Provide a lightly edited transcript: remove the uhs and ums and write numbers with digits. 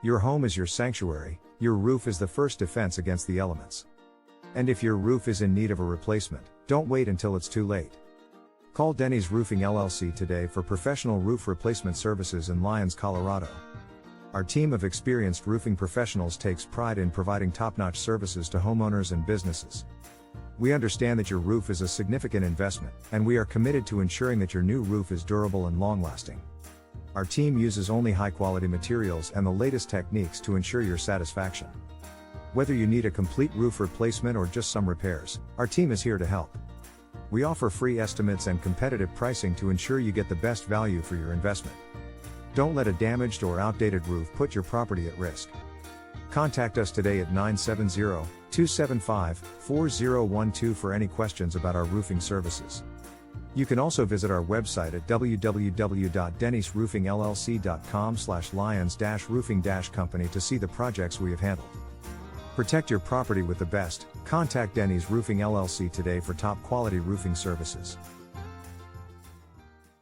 Your home is your sanctuary, your roof is the first defense against the elements. And if your roof is in need of a replacement, don't wait until it's too late. Call Denny's Roofing LLC today for professional roof replacement services in Lyons, Colorado. Our team of experienced roofing professionals takes pride in providing top-notch services to homeowners and businesses. We understand that your roof is a significant investment, and we are committed to ensuring that your new roof is durable and long-lasting. Our team uses only high-quality materials and the latest techniques to ensure your satisfaction. Whether you need a complete roof replacement or just some repairs, our team is here to help. We offer free estimates and competitive pricing to ensure you get the best value for your investment. Don't let a damaged or outdated roof put your property at risk. Contact us today at 970-275-4012 for any questions about our roofing services. You can also visit our website at www.dennysroofingllc.com/Lyons-roofing-company to see the projects we have handled. Protect your property with the best. Contact Denny's Roofing LLC today for top quality roofing services.